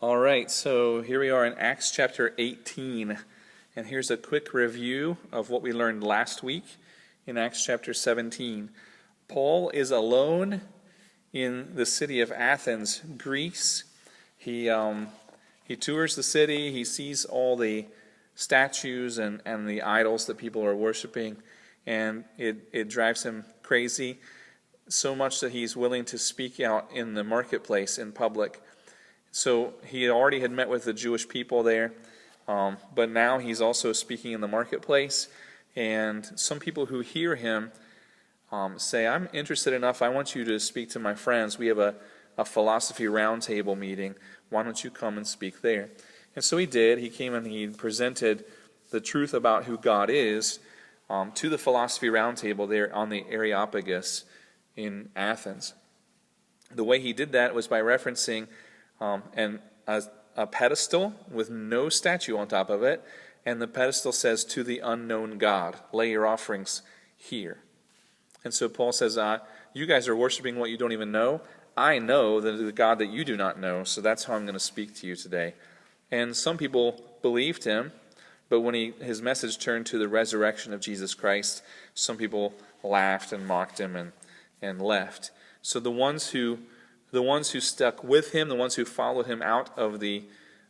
All right, so here we are in Acts chapter 18, and here's a quick review of what we learned last week in Acts chapter 17. Paul is alone in the city of Athens, Greece. He tours the city, he sees all the statues and the idols that people are worshiping, and it drives him crazy, so much that he's willing to speak out in the marketplace in public. So he already had met with the Jewish people there, but now he's also speaking in the marketplace. And some people who hear him say, I'm interested enough, I want you to speak to my friends. We have a philosophy roundtable meeting. Why don't you come and speak there? And so he did. He came and he presented the truth about who God is to the philosophy roundtable there on the Areopagus in Athens. The way he did that was by referencing a pedestal with no statue on top of it, and the pedestal says, "To the unknown God, lay your offerings here." And so Paul says, you guys are worshiping what you don't even know. I know the God that you do not know, so that's how I'm going to speak to you today. And some people believed him, but when his message turned to the resurrection of Jesus Christ, some people laughed and mocked him and left. So the ones who stuck with him, the ones who followed him out of the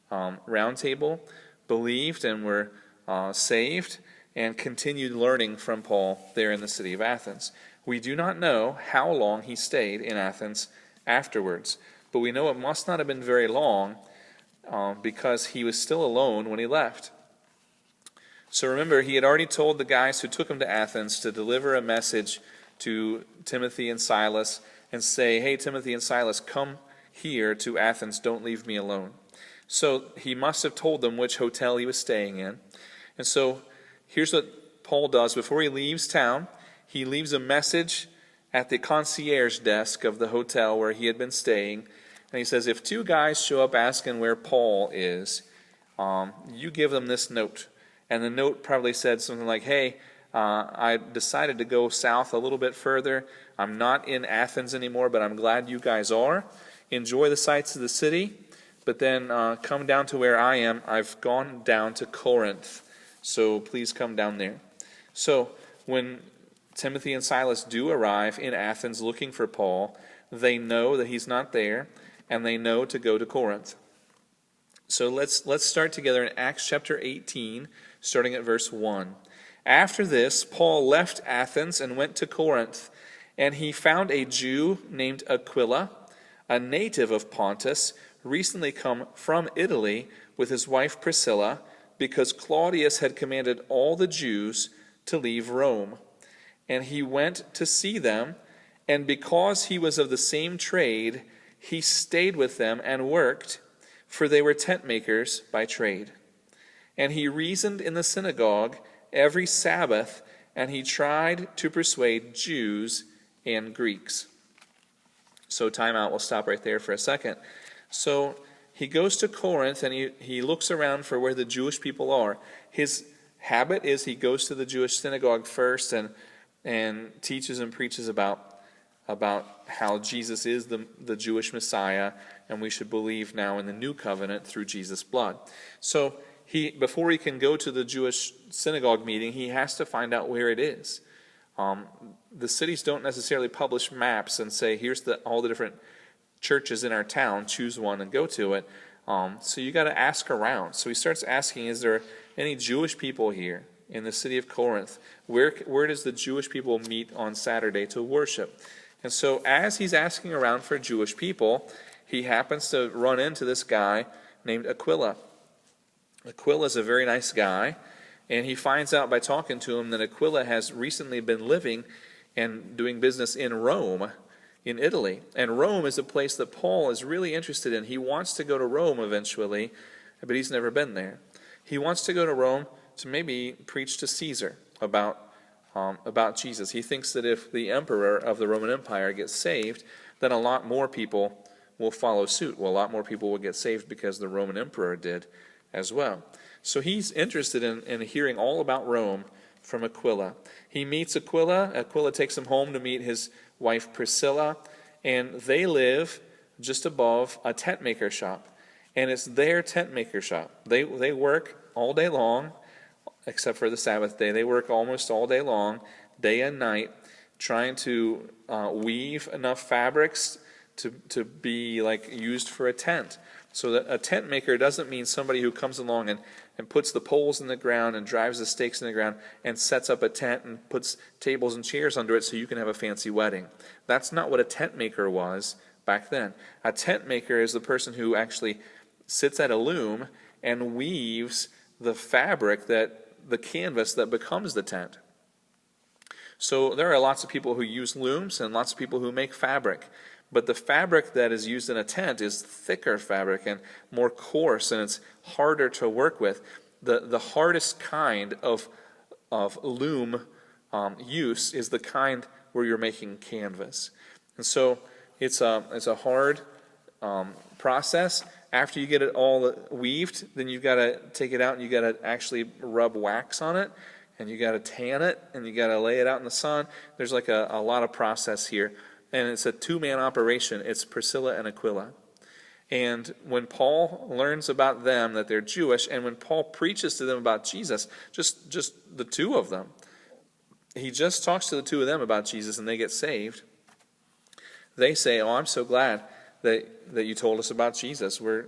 round table, believed and were saved and continued learning from Paul there in the city of Athens. We do not know how long he stayed in Athens afterwards, but we know it must not have been very long because he was still alone when he left. So remember, he had already told the guys who took him to Athens to deliver a message to Timothy and Silas and say, hey, Timothy and Silas, come here to Athens. Don't leave me alone. So he must have told them which hotel he was staying in. And so here's what Paul does. Before he leaves town, he leaves a message at the concierge desk of the hotel where he had been staying. And he says, if two guys show up asking where Paul is, you give them this note. And the note probably said something like, hey, I decided to go south a little bit further. I'm not in Athens anymore, but I'm glad you guys are. Enjoy the sights of the city, but then come down to where I am. I've gone down to Corinth, so please come down there. So when Timothy and Silas do arrive in Athens looking for Paul, they know that he's not there, and they know to go to Corinth. So let's start together in Acts chapter 18, starting at verse 1. After this, Paul left Athens and went to Corinth, and he found a Jew named Aquila, a native of Pontus, recently come from Italy with his wife Priscilla, because Claudius had commanded all the Jews to leave Rome. And he went to see them, and because he was of the same trade, he stayed with them and worked, for they were tent makers by trade. And he reasoned in the synagogue every Sabbath, and he tried to persuade Jews and Greeks. So time out, we'll stop right there for a second. So he goes to Corinth, and he looks around for where the Jewish people are. His habit is he goes to the Jewish synagogue first and teaches and preaches about how Jesus is the Jewish Messiah, and we should believe now in the new covenant through Jesus' blood. So before he can go to the Jewish synagogue meeting, he has to find out where it is. The cities don't necessarily publish maps and say, here's all the different churches in our town, choose one and go to it. So you got to ask around. So he starts asking, is there any Jewish people here in the city of Corinth? Where does the Jewish people meet on Saturday to worship? And so as he's asking around for Jewish people, he happens to run into this guy named Aquila. Aquila is a very nice guy, and he finds out by talking to him that Aquila has recently been living and doing business in Rome, in Italy. And Rome is a place that Paul is really interested in. He wants to go to Rome eventually, but he's never been there. He wants to go to Rome to maybe preach to Caesar about Jesus. He thinks that if the emperor of the Roman Empire gets saved, then a lot more people will follow suit. Well, a lot more people will get saved because the Roman emperor did as well. So he's interested in hearing all about Rome from Aquila. He meets Aquila. Aquila takes him home to meet his wife Priscilla, and they live just above a tent maker shop. And it's their tent maker shop. They work all day long, except for the Sabbath day. They work almost all day long, day and night, trying to weave enough fabrics to be like used for a tent. So that a tent maker doesn't mean somebody who comes along and puts the poles in the ground and drives the stakes in the ground and sets up a tent and puts tables and chairs under it so you can have a fancy wedding. That's not what a tent maker was back then. A tent maker is the person who actually sits at a loom and weaves the fabric, the canvas that becomes the tent. So there are lots of people who use looms and lots of people who make fabric. But the fabric that is used in a tent is thicker fabric and more coarse, and it's harder to work with. The hardest kind of loom use is the kind where you're making canvas. And so it's a hard process. After you get it all weaved, then you've got to take it out and you've got to actually rub wax on it, and you've got to tan it, and you've got to lay it out in the sun. There's like a lot of process here. And it's a two-man operation. It's Priscilla and Aquila. And when Paul learns about them, that they're Jewish, and when Paul preaches to them about Jesus, just the two of them, he just talks to the two of them about Jesus and they get saved. They say, "Oh, I'm so glad that you told us about Jesus. We're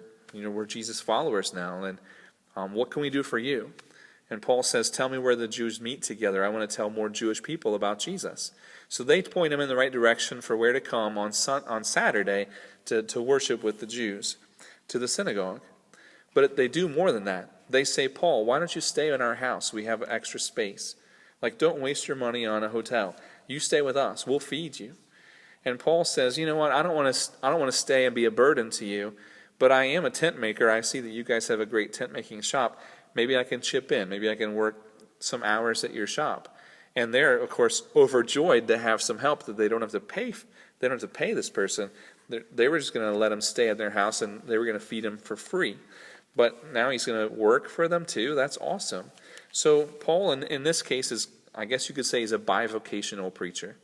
Jesus followers now, and what can we do for you?" And Paul says, "Tell me where the Jews meet together. I want to tell more Jewish people about Jesus." So they point him in the right direction for where to come on Saturday to worship with the Jews, to the synagogue. But they do more than that. They say, "Paul, why don't you stay in our house? We have extra space. Like, don't waste your money on a hotel. You stay with us. We'll feed you." And Paul says, "You know what? I don't want to stay and be a burden to you, but I am a tent maker. I see that you guys have a great tent making shop. Maybe I can chip in. Maybe I can work some hours at your shop." And they're, of course, overjoyed to have some help that they don't have to pay. They don't have to pay this person. They were just going to let him stay at their house, and they were going to feed him for free. But now he's going to work for them too. That's awesome. So Paul, in this case, is, I guess you could say, he's a bivocational preacher.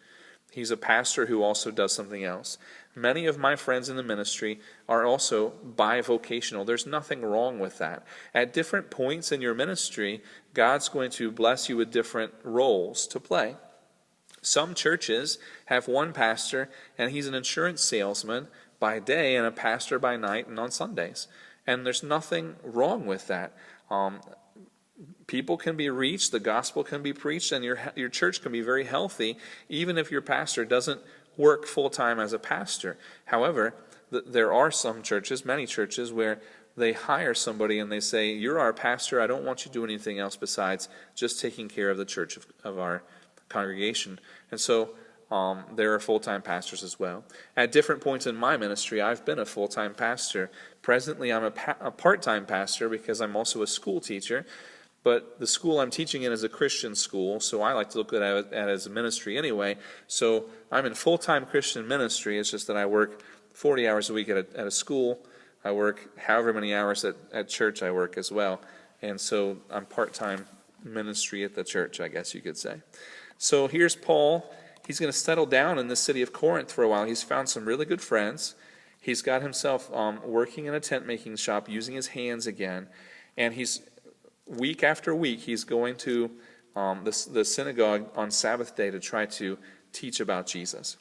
He's a pastor who also does something else. Many of my friends in the ministry are also bivocational. There's nothing wrong with that. At different points in your ministry, God's going to bless you with different roles to play. Some churches have one pastor, and he's an insurance salesman by day and a pastor by night and on Sundays. And there's nothing wrong with that. People can be reached, the gospel can be preached, and your church can be very healthy, even if your pastor doesn't work full-time as a pastor. However, there are some churches, many churches, where they hire somebody and they say, "You're our pastor, I don't want you to do anything else besides just taking care of the church of our congregation." And so there are full-time pastors as well. At different points in my ministry, I've been a full-time pastor. Presently, I'm a part-time pastor because I'm also a school teacher. But the school I'm teaching in is a Christian school, so I like to look at it as a ministry anyway. So I'm in full-time Christian ministry. It's just that I work 40 hours a week at a school. I work however many hours at church I work as well. And so I'm part-time ministry at the church, I guess you could say. So here's Paul. He's going to settle down in the city of Corinth for a while. He's found some really good friends. He's got himself working in a tent-making shop, using his hands again. And week after week, he's going to the synagogue on Sabbath day to try to teach about Jesus.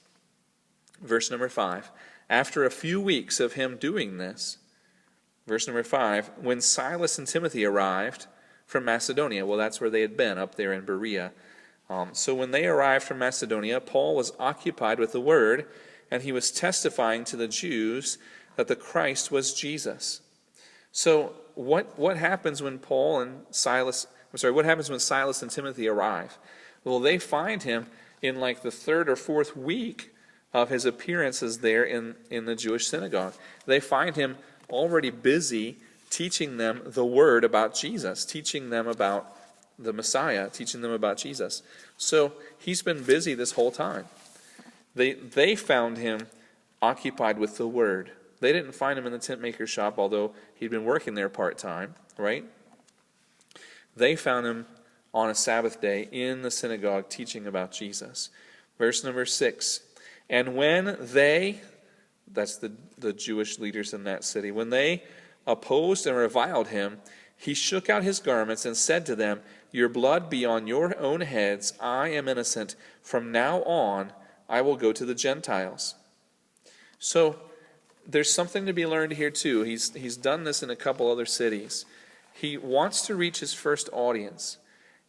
Verse number 5. After a few weeks of him doing this, verse number 5, when Silas and Timothy arrived from Macedonia, well, that's where they had been, up there in Berea. So when they arrived from Macedonia, Paul was occupied with the word, and he was testifying to the Jews that the Christ was Jesus. So what happens when what happens when Silas and Timothy arrive? Well, they find him in like the third or fourth week of his appearances there in the Jewish synagogue. They find him already busy teaching them the word about Jesus, teaching them about the Messiah, teaching them about Jesus. So he's been busy this whole time. They found him occupied with the word. They didn't find him in the tent maker shop, although he'd been working there part-time, right? They found him on a Sabbath day in the synagogue teaching about Jesus. Verse number 6, and when they, that's the Jewish leaders in that city, when they opposed and reviled him, he shook out his garments and said to them, "Your blood be on your own heads. I am innocent. From now on, I will go to the Gentiles." So there's something to be learned here too. He's done this in a couple other cities. He wants to reach his first audience.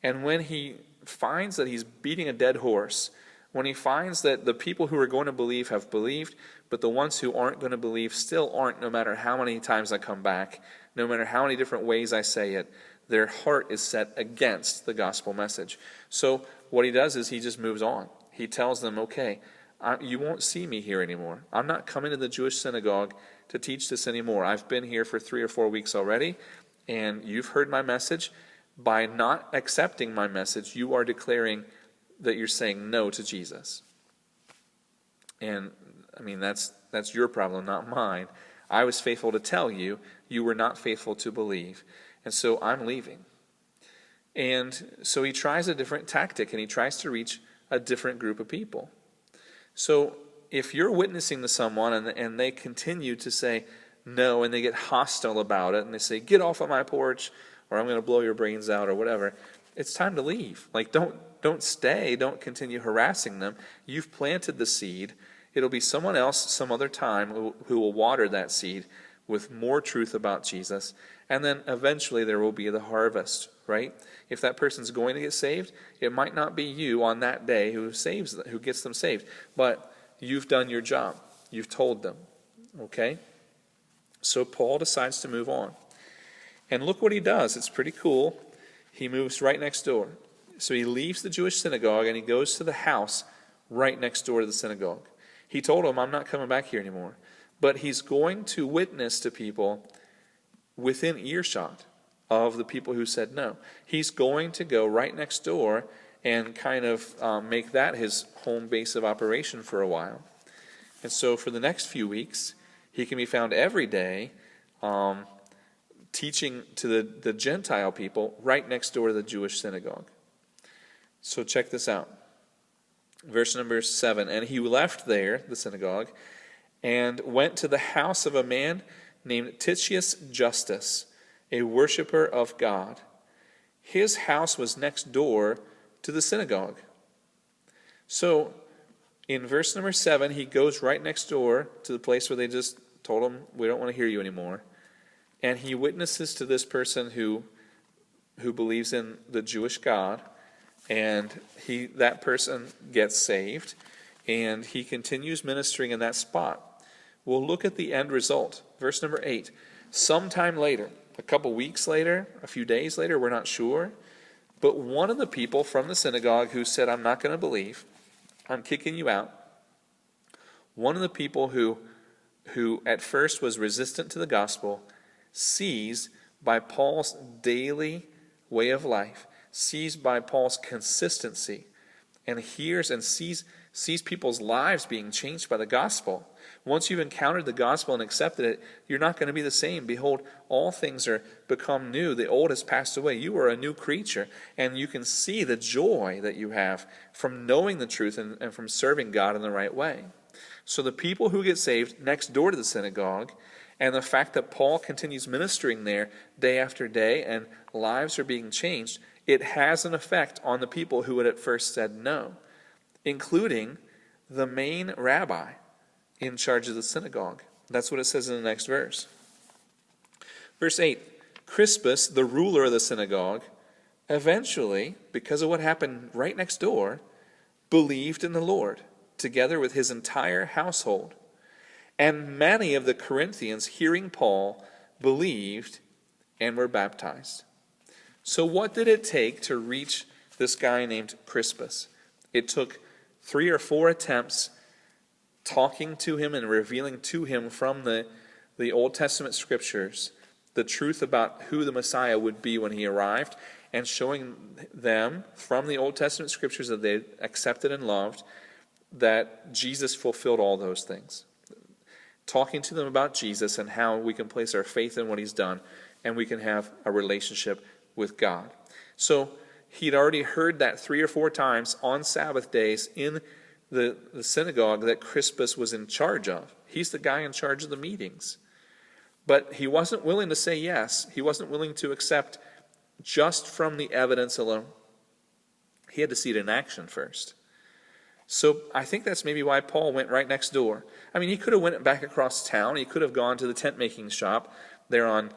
And when he finds that he's beating a dead horse, when he finds that the people who are going to believe have believed, but the ones who aren't going to believe still aren't, no matter how many times I come back, no matter how many different ways I say it, their heart is set against the gospel message. So what he does is he just moves on. He tells them, okay, you won't see me here anymore. I'm not coming to the Jewish synagogue to teach this anymore. I've been here for 3 or 4 weeks already, and you've heard my message. By not accepting my message, you are declaring that you're saying no to Jesus. And I mean, that's your problem, not mine. I was faithful to tell you, you were not faithful to believe. And so I'm leaving. And so he tries a different tactic, and he tries to reach a different group of people. So if you're witnessing to someone and they continue to say no, and they get hostile about it, and they say, "Get off of my porch," or "I'm going to blow your brains out," or whatever, it's time to leave. Like, don't stay. Don't continue harassing them. You've planted the seed. It'll be someone else some other time who will water that seed with more truth about Jesus. And then eventually there will be the harvest, right? If that person's going to get saved, it might not be you on that day who gets them saved. But you've done your job. You've told them. Okay? So Paul decides to move on. And look what he does. It's pretty cool. He moves right next door. So he leaves the Jewish synagogue and he goes to the house right next door to the synagogue. He told them, "I'm not coming back here anymore." But he's going to witness to people within earshot of the people who said no. He's going to go right next door and kind of make that his home base of operation for a while. And so for the next few weeks, he can be found every day teaching to the Gentile people right next door to the Jewish synagogue. So check this out. Verse number 7, "And he left there," the synagogue, "and went to the house of a man named Titius Justus, a worshiper of God. His house was next door to the synagogue." So in verse number 7, he goes right next door to the place where they just told him, "We don't want to hear you anymore." And he witnesses to this person who believes in the Jewish God. And that person gets saved, and he continues ministering in that spot. We'll look at the end result. Verse number 8. "Sometime later," a couple weeks later, a few days later, we're not sure, but one of the people from the synagogue who said, "I'm not going to believe, I'm kicking you out," one of the people who at first was resistant to the gospel, sees by Paul's daily way of life, sees by Paul's consistency, and hears and sees people's lives being changed by the gospel. Once you've encountered the gospel and accepted it, you're not going to be the same. "Behold, all things are become new. The old has passed away." You are a new creature, and you can see the joy that you have from knowing the truth and from serving God in the right way. So the people who get saved next door to the synagogue, and the fact that Paul continues ministering there day after day and lives are being changed, it has an effect on the people who had at first said no, including the main rabbi in charge of the synagogue. That's what it says in the next verse. Verse 8, "Crispus, the ruler of the synagogue, eventually, because of what happened right next door, believed in the Lord, together with his entire household. And many of the Corinthians, hearing Paul, believed and were baptized." So what did it take to reach this guy named Crispus? It took 3 or 4 attempts talking to him and revealing to him from the Old Testament scriptures the truth about who the Messiah would be when he arrived, and showing them from the Old Testament scriptures that they accepted and loved that Jesus fulfilled all those things. Talking to them about Jesus and how we can place our faith in what he's done, and we can have a relationship with God. So he'd already heard that 3 or 4 times on Sabbath days in the synagogue that Crispus was in charge of. He's the guy in charge of the meetings. But he wasn't willing to say yes. He wasn't willing to accept just from the evidence alone. He had to see it in action first. So I think that's maybe why Paul went right next door. I mean, he could have went back across town. He could have gone to the tent-making shop there on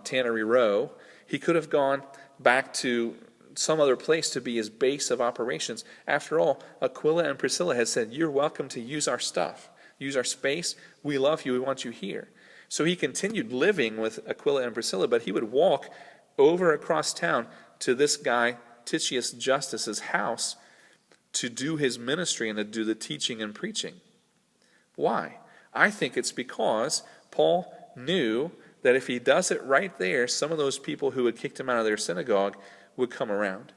Tannery Row. He could have gone back to some other place to be his base of operations. After all, Aquila and Priscilla had said, you're welcome to use our stuff, use our space. We love you. We want you here. So he continued living with Aquila and Priscilla, but he would walk over across town to this guy, Titius Justus's house, to do his ministry and to do the teaching and preaching. Why? I think it's because Paul knew that if he does it right there, some of those people who had kicked him out of their synagogue would come around.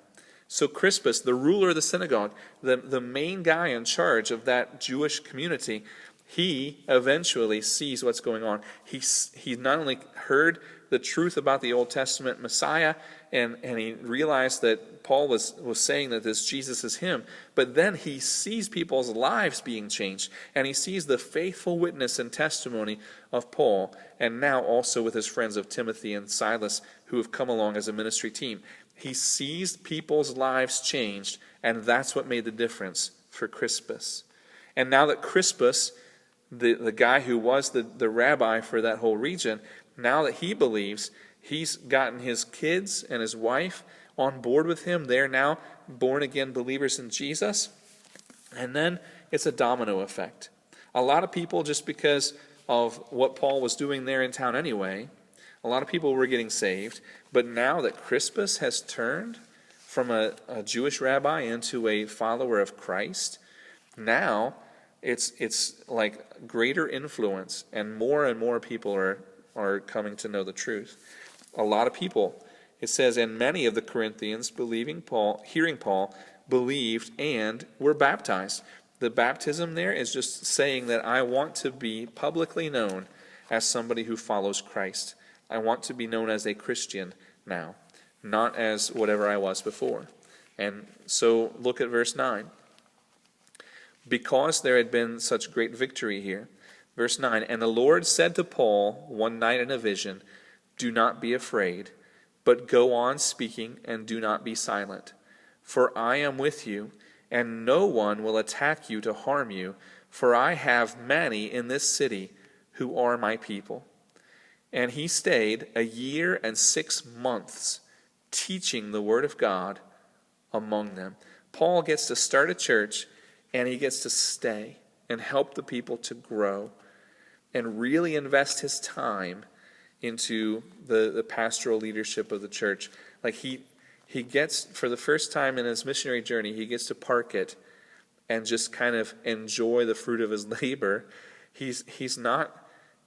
So Crispus, the ruler of the synagogue, the main guy in charge of that Jewish community, he eventually sees what's going on. He not only heard the truth about the Old Testament Messiah, and he realized that Paul was saying that this Jesus is him, but then he sees people's lives being changed, and he sees the faithful witness and testimony of Paul, and now also with his friends of Timothy and Silas, who have come along as a ministry team. He sees people's lives changed, and that's what made the difference for Crispus. And now that Crispus, the guy who was the rabbi for that whole region, now that he believes, he's gotten his kids and his wife on board with him. They're now born-again believers in Jesus. And then it's a domino effect. A lot of people, just because of what Paul was doing there in town anyway, a lot of people were getting saved. But now that Crispus has turned from a Jewish rabbi into a follower of Christ, now it's like greater influence, and more people are coming to know the truth. A lot of people, it says, and many of the Corinthians hearing Paul, believed and were baptized. The baptism there is just saying that I want to be publicly known as somebody who follows Christ. I want to be known as a Christian now, not as whatever I was before. And so look at verse 9. Because there had been such great victory here. Verse 9, and the Lord said to Paul one night in a vision, do not be afraid, but go on speaking and do not be silent. For I am with you, and no one will attack you to harm you, for I have many in this city who are my people. And he stayed 1 year and 6 months teaching the word of God among them. Paul gets to start a church, and he gets to stay and help the people to grow and really invest his time into the pastoral leadership of the church. Like he gets, for the first time in his missionary journey, he gets to park it and just kind of enjoy the fruit of his labor. He's not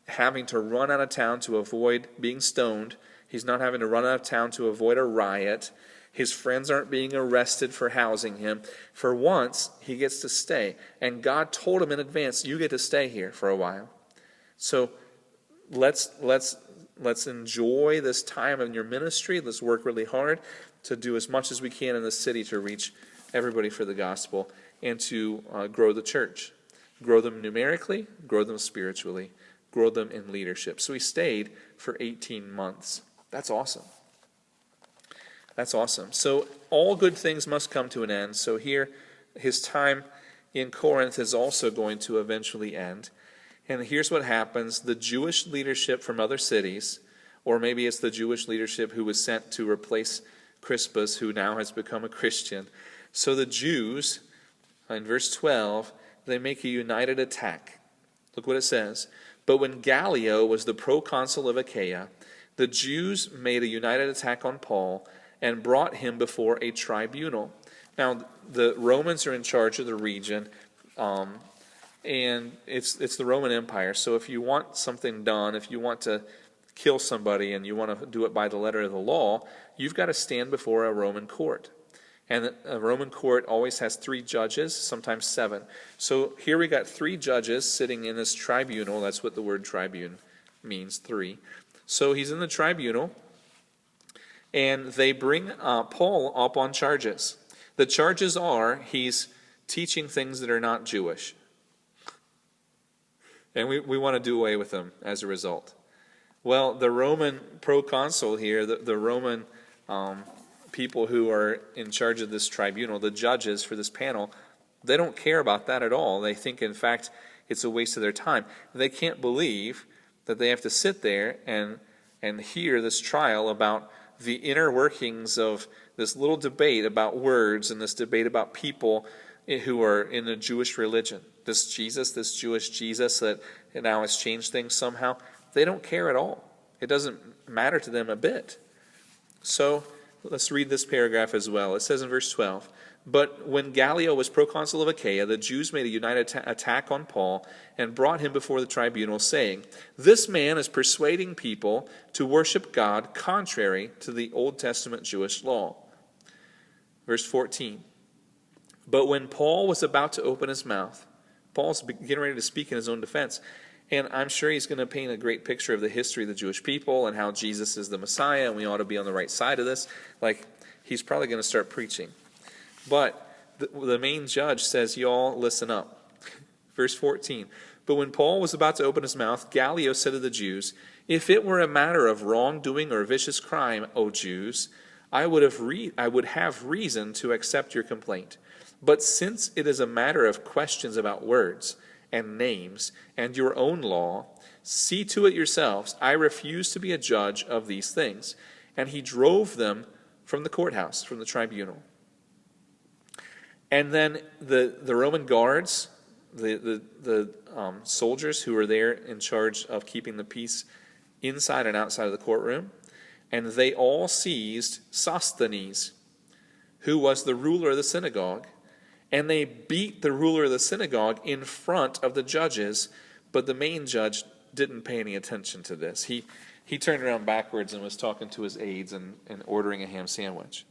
having to run out of town to avoid being stoned. He's not having to run out of town to avoid a riot. His friends aren't being arrested for housing him. For once, he gets to stay. And God told him in advance, you get to stay here for a while. So let's enjoy this time in your ministry. Let's work really hard to do as much as we can in the city to reach everybody for the gospel and to grow the church. Grow them numerically, grow them spiritually, grow them in leadership. So he stayed for 18 months. That's awesome. That's awesome. So all good things must come to an end. So here, his time in Corinth is also going to eventually end. And here's what happens. The Jewish leadership from other cities, or maybe it's the Jewish leadership who was sent to replace Crispus, who now has become a Christian. So the Jews, in verse 12, they make a united attack. Look what it says. But when Gallio was the proconsul of Achaia, the Jews made a united attack on Paul and brought him before a tribunal. Now, the Romans are in charge of the region, and it's the Roman Empire. So if you want something done, if you want to kill somebody and you want to do it by the letter of the law, you've got to stand before a Roman court. And a Roman court always has 3 judges, sometimes 7. So here we got 3 judges sitting in this tribunal. That's what the word tribune means, 3. So he's in the tribunal, and they bring Paul up on charges. The charges are he's teaching things that are not Jewish. And we want to do away with them as a result. Well, the Roman proconsul here, the Roman people who are in charge of this tribunal, the judges for this panel, they don't care about that at all. They think, in fact, it's a waste of their time. They can't believe that they have to sit there and hear this trial about the inner workings of this little debate about words and this debate about people who are in the Jewish religion. This Jewish Jesus that now has changed things somehow, they don't care at all. It doesn't matter to them a bit. So let's read this paragraph as well. It says in verse 12, "But when Gallio was proconsul of Achaia, the Jews made a united attack on Paul and brought him before the tribunal, saying, 'This man is persuading people to worship God contrary to the Old Testament Jewish law.'" Verse 14, "But when Paul was about to open his mouth," Paul's getting ready to speak in his own defense, and I'm sure he's going to paint a great picture of the history of the Jewish people and how Jesus is the Messiah, and we ought to be on the right side of this. Like, he's probably going to start preaching. But the main judge says, y'all, listen up. Verse 14, "But when Paul was about to open his mouth, Gallio said to the Jews, 'If it were a matter of wrongdoing or vicious crime, O Jews, I would have reason to accept your complaint. But since it is a matter of questions about words and names and your own law, see to it yourselves. I refuse to be a judge of these things.' And he drove them from the courthouse, from the tribunal. And then the Roman guards, the soldiers who were there in charge of keeping the peace inside and outside of the courtroom, and they all seized Sosthenes, who was the ruler of the synagogue, and they beat the ruler of the synagogue in front of the judges, but the main judge didn't pay any attention to this. He turned around backwards and was talking to his aides and ordering a ham sandwich.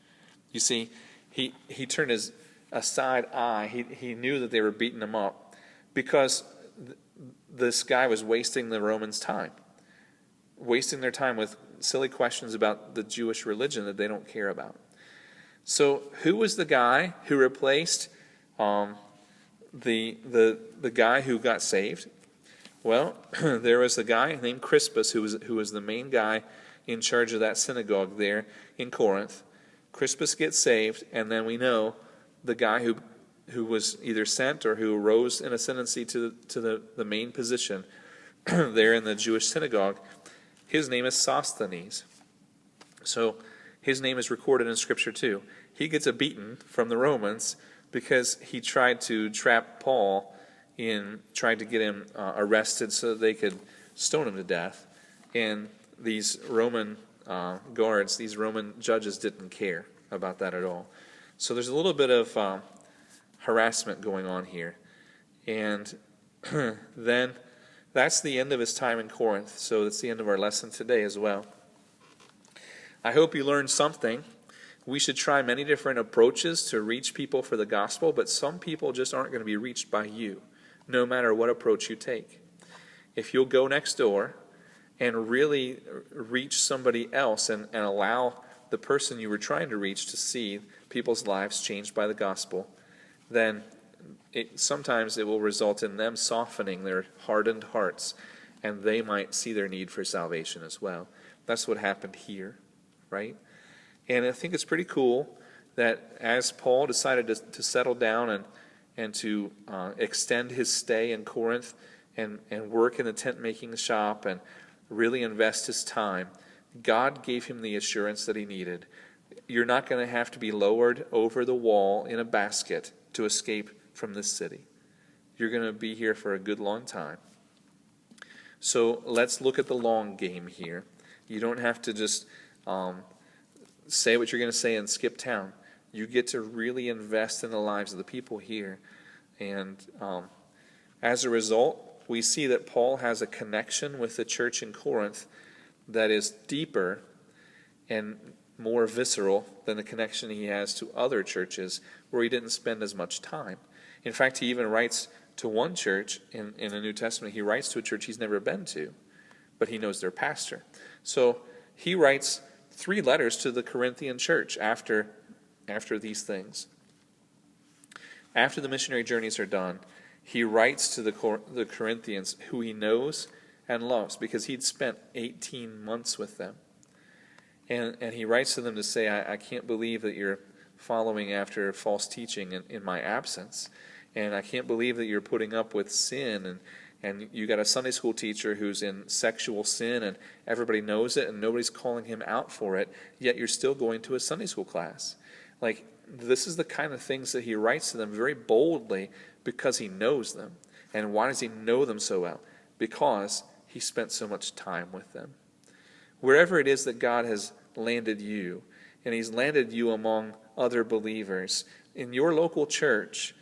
You see, he turned his aside eye. He knew that they were beating him up because this guy was wasting the Romans' time, wasting their time with silly questions about the Jewish religion that they don't care about. So who was the guy who replaced the guy who got saved? Well, there was a guy named Crispus who was the main guy in charge of that synagogue there in Corinth. Crispus gets saved, and then we know the guy who was either sent or who rose in ascendancy to the main position there in the Jewish synagogue. His name is Sosthenes. So his name is recorded in Scripture too. He gets a beating from the Romans because he tried to trap Paul tried to get him arrested so that they could stone him to death. And these Roman guards, these Roman judges didn't care about that at all. So there's a little bit of harassment going on here. And then that's the end of his time in Corinth. So that's the end of our lesson today as well. I hope you learned something. We should try many different approaches to reach people for the gospel, but some people just aren't going to be reached by you, no matter what approach you take. If you'll go next door and really reach somebody else and allow the person you were trying to reach to see people's lives changed by the gospel, then sometimes it will result in them softening their hardened hearts, and they might see their need for salvation as well. That's what happened here, right? And I think it's pretty cool that as Paul decided to settle down and to extend his stay in Corinth and work in the tent-making shop and really invest his time, God gave him the assurance that he needed. You're not going to have to be lowered over the wall in a basket to escape from this city. You're going to be here for a good long time. So let's look at the long game here. You don't have to just say what you're going to say and skip town. You get to really invest in the lives of the people here. And as a result, we see that Paul has a connection with the church in Corinth that is deeper and more visceral than the connection he has to other churches where he didn't spend as much time. In fact, he even writes to one church in the New Testament. He writes to a church he's never been to, but he knows their pastor. So he writes 3 letters to the Corinthian church after these things. After the missionary journeys are done, he writes to the Corinthians who he knows and loves, because he'd spent 18 months with them. And he writes to them to say, I can't believe that you're following after false teaching in my absence. And I can't believe that you're putting up with sin. And you got a Sunday school teacher who's in sexual sin, and everybody knows it, and nobody's calling him out for it, yet you're still going to a Sunday school class. Like, this is the kind of things that he writes to them very boldly because he knows them. And why does he know them so well? Because he spent so much time with them. Wherever it is that God has landed you, and he's landed you among other believers, in your local church,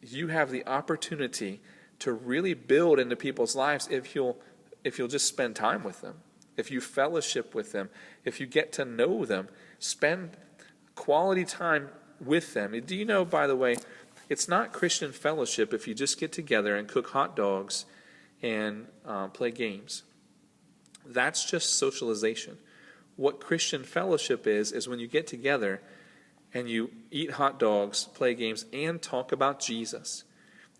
you have the opportunity to really build into people's lives if you'll just spend time with them, if you fellowship with them, if you get to know them, spend quality time with them. Do you know, by the way, it's not Christian fellowship if you just get together and cook hot dogs and play games. That's just socialization. What Christian fellowship is when you get together and you eat hot dogs, play games, and talk about Jesus.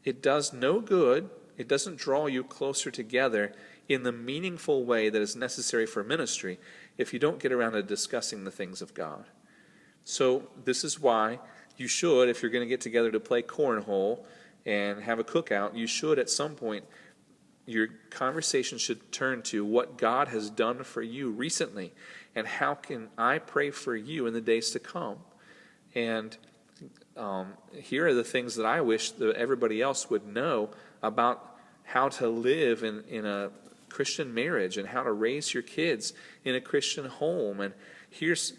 It does no good. It doesn't draw you closer together in the meaningful way that is necessary for ministry if you don't get around to discussing the things of God. So this is why you should, if you're going to get together to play cornhole and have a cookout, you should at some point, your conversation should turn to what God has done for you recently and how can I pray for you in the days to come. And here are the things that I wish that everybody else would know about how to live in a Christian marriage and how to raise your kids in a Christian home. And here's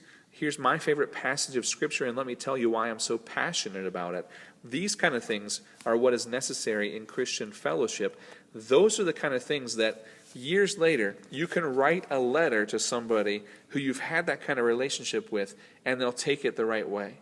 my favorite passage of Scripture, and let me tell you why I'm so passionate about it. These kind of things are what is necessary in Christian fellowship. Those are the kind of things that years later you can write a letter to somebody who you've had that kind of relationship with, and they'll take it the right way.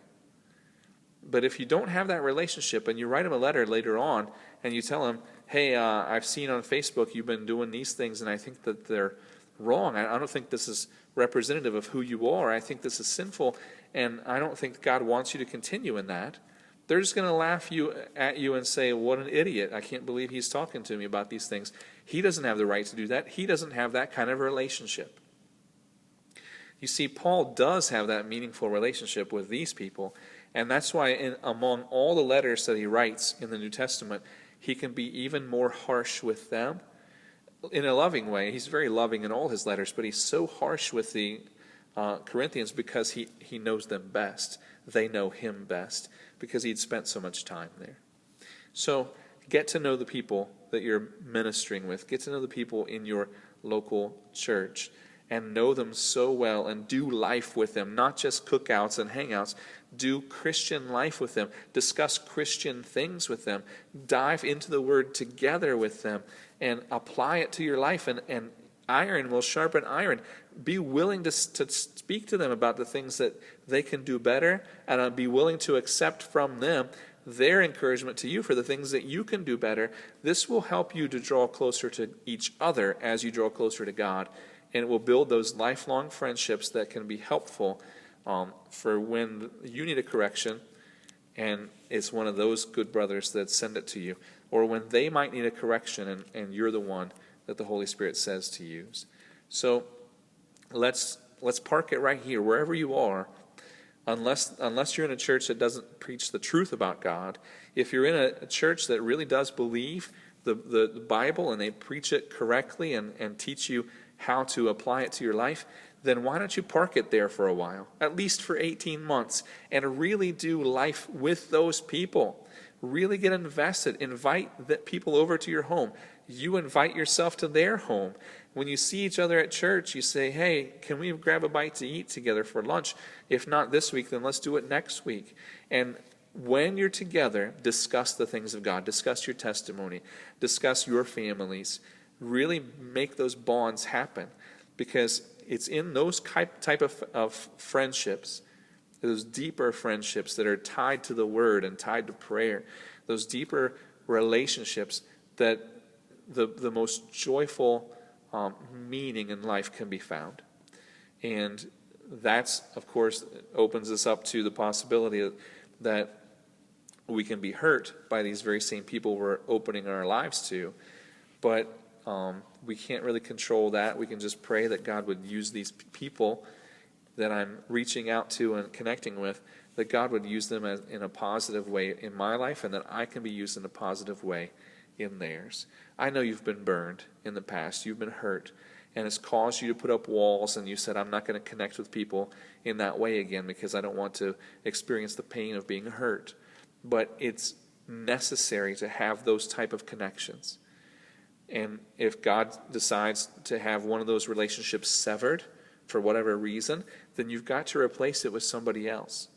But if you don't have that relationship and you write them a letter later on and you tell them, hey, I've seen on Facebook you've been doing these things and I think that they're wrong. I don't think this is representative of who you are. I think this is sinful and I don't think God wants you to continue in that. They're just going to laugh at you and say, what an idiot. I can't believe he's talking to me about these things. He doesn't have the right to do that. He doesn't have that kind of relationship. You see, Paul does have that meaningful relationship with these people. And that's why among all the letters that he writes in the New Testament, he can be even more harsh with them in a loving way. He's very loving in all his letters, but he's so harsh with the Corinthians because he knows them best. They know him best because he'd spent so much time there. So get to know the people that you're ministering with. Get to know the people in your local church and know them so well and do life with them, not just cookouts and hangouts. Do Christian life with them. Discuss Christian things with them. Dive into the Word together with them and apply it to your life. And iron will sharpen iron. Be willing to speak to them about the things that they can do better and be willing to accept from them their encouragement to you for the things that you can do better. This will help you to draw closer to each other as you draw closer to God. And it will build those lifelong friendships that can be helpful for when you need a correction and it's one of those good brothers that send it to you, or when they might need a correction and you're the one that the Holy Spirit says to use. So let's park it right here, wherever you are, unless you're in a church that doesn't preach the truth about God. If you're in a church that really does believe the Bible and they preach it correctly and teach you how to apply it to your life, then why don't you park it there for a while, at least for 18 months, and really do life with those people. Really get invested. Invite the people over to your home. You invite yourself to their home. When you see each other at church, you say, hey, can we grab a bite to eat together for lunch? If not this week, then let's do it next week. And when you're together, discuss the things of God. Discuss your testimony. Discuss your families. Really make those bonds happen, because it's in those type of friendships, those deeper friendships that are tied to the Word and tied to prayer, those deeper relationships that the most joyful meaning in life can be found. And that's, of course, opens us up to the possibility that we can be hurt by these very same people we're opening our lives to. But We can't really control that. We can just pray that God would use these people that I'm reaching out to and connecting with, that God would use them in a positive way in my life, and that I can be used in a positive way in theirs. I know you've been burned in the past. You've been hurt, and it's caused you to put up walls, and you said, I'm not going to connect with people in that way again because I don't want to experience the pain of being hurt. But it's necessary to have those type of connections. And if God decides to have one of those relationships severed for whatever reason, then you've got to replace it with somebody else.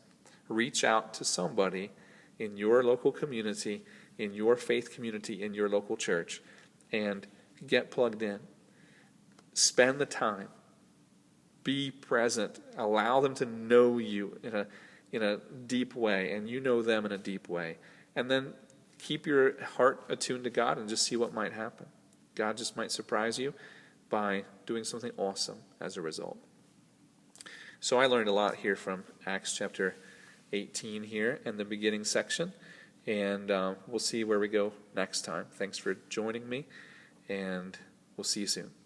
Reach out to somebody in your local community, in your faith community, in your local church, and get plugged in. Spend the time. Be present. Allow them to know you in a deep way, and you know them in a deep way. And then keep your heart attuned to God and just see what might happen. God just might surprise you by doing something awesome as a result. So I learned a lot here from Acts chapter 18 here in the beginning section, and we'll see where we go next time. Thanks for joining me, and we'll see you soon.